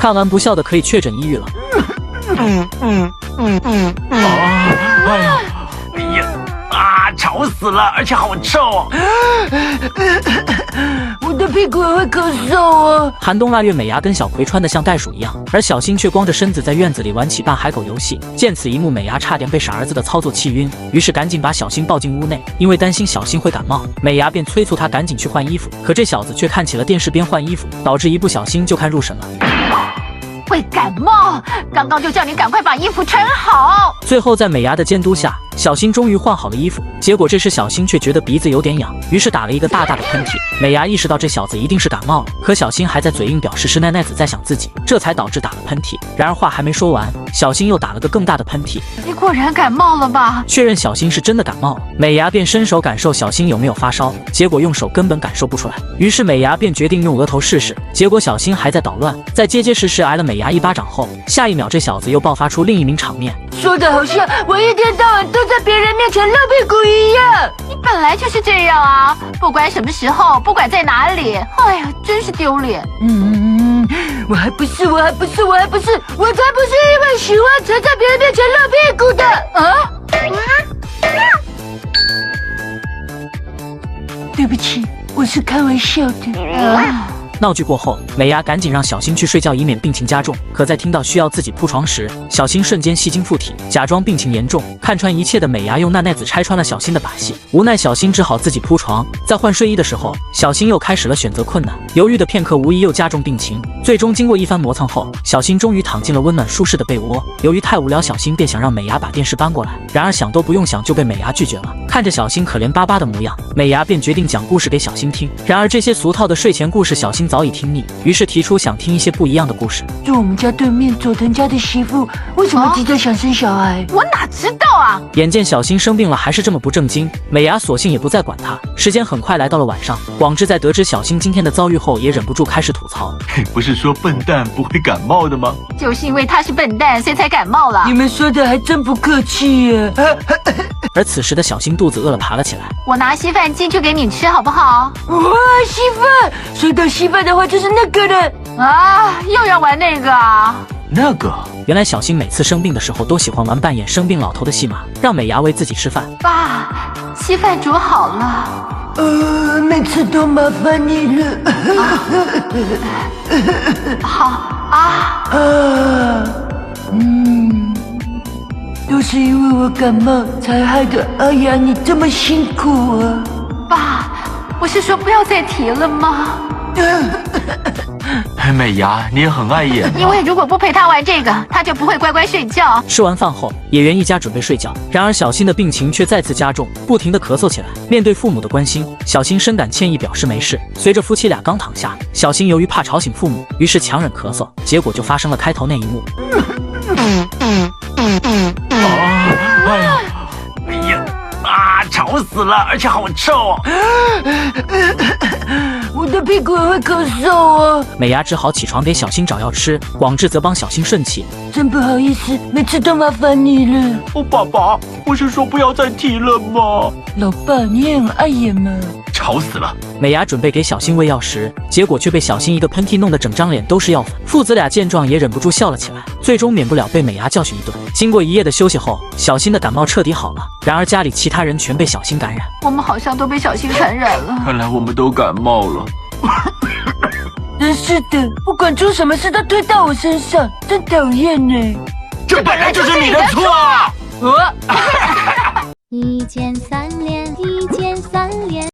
看完不笑的可以确诊抑郁了。哎呀！啊，吵死了，而且好臭哦！我的屁股也会咳嗽啊！寒冬腊月，美伢跟小葵穿得像袋鼠一样，而小新却光着身子在院子里玩起扮海狗游戏。见此一幕，美伢差点被傻儿子的操作气晕，于是赶紧把小新抱进屋内。因为担心小新会感冒，美伢便催促他赶紧去换衣服。可这小子却看起了电视边换衣服，导致一不小心就看入神了。会感冒，刚刚就叫你赶快把衣服穿好。最后在美伢的监督下，小新终于换好了衣服。结果这时小新却觉得鼻子有点痒，于是打了一个大大的喷嚏。美伢意识到这小子一定是感冒了，可小新还在嘴硬表示是奈奈子在想自己，这才导致打了喷嚏。然而话还没说完，小新又打了个更大的喷嚏。你果然感冒了吧？确认小新是真的感冒了，美伢便伸手感受小新有没有发烧，结果用手根本感受不出来。于是美伢便决定用额头试试，结果小新还在捣乱，在结结实实挨了美伢一巴掌后，下一秒这小子又爆发出另一名场面，说的好像我一天到晚都在别人面前露屁股一样。你本来就是这样啊，不管什么时候，不管在哪里，哎呀，真是丢脸。我才不是，我才不是因为喜欢才在别人面前露屁股的啊！对不起，我是开玩笑的。闹剧过后，美伢赶紧让小新去睡觉，以免病情加重。可在听到需要自己铺床时，小新瞬间吸精附体，假装病情严重。看穿一切的美伢用奈奈子拆穿了小新的把戏，无奈小新只好自己铺床。在换睡衣的时候，小新又开始了选择困难，犹豫的片刻无疑又加重病情。最终经过一番磨蹭后，小新终于躺进了温暖舒适的被窝。由于太无聊，小新便想让美伢把电视搬过来，然而想都不用想就被美伢拒绝了。看着小新可怜巴巴的模样，美伢便决定讲故事给小新听。然而这些俗套的睡前故事小新早已听腻，于是提出想听一些不一样的故事。住我们家对面佐藤家的媳妇为什么急着想生小孩？我哪知道啊！眼见小新生病了还是这么不正经，美伢索性也不再管他。时间很快来到了晚上，广志在得知小新今天的遭遇后也忍不住开始吐槽，不是说笨蛋不会感冒的吗？就是因为他是笨蛋，所以才感冒了。你们说的还真不客气耶。而此时的小新肚子饿了，爬了起来。我拿稀饭进去给你吃好不好？哇，稀饭！说到稀饭的话，就是那个了啊，又要玩那个啊？那个？原来小新每次生病的时候都喜欢玩扮演生病老头的戏码，让美伢喂自己吃饭。爸，稀饭煮好了。每次都麻烦你了。好啊。都是因为我感冒才害得阿雅你这么辛苦啊！爸，我是说不要再提了吗？美伢，你也很碍眼。因为如果不陪他玩这个，他就不会乖乖睡觉。吃完饭后，野原一家准备睡觉，然而小新的病情却再次加重，不停地咳嗽起来。面对父母的关心，小新深感歉意，表示没事。随着夫妻俩刚躺下，小新由于怕吵醒父母，于是强忍咳嗽，结果就发生了开头那一幕。吵死了，而且好臭哦！我的屁股也会咳嗽啊！美伢只好起床给小新找药吃，广志则帮小新顺气。真不好意思，每次都麻烦你了。爸爸，不是说不要再提了吗？老爸，你也很碍眼嘛。吵死了！美伢准备给小新喂药时，结果却被小新一个喷嚏弄得整张脸都是药粉。父子俩见状也忍不住笑了起来，最终免不了被美伢教训一顿。经过一夜的休息后，小新的感冒彻底好了，然而家里其他人全被小新感染。我们好像都被小新传染了。看来我们都感冒了。真是的，不管出什么事都推到我身上，真讨厌呢。这本来就是你的错。一键三连，一键三连。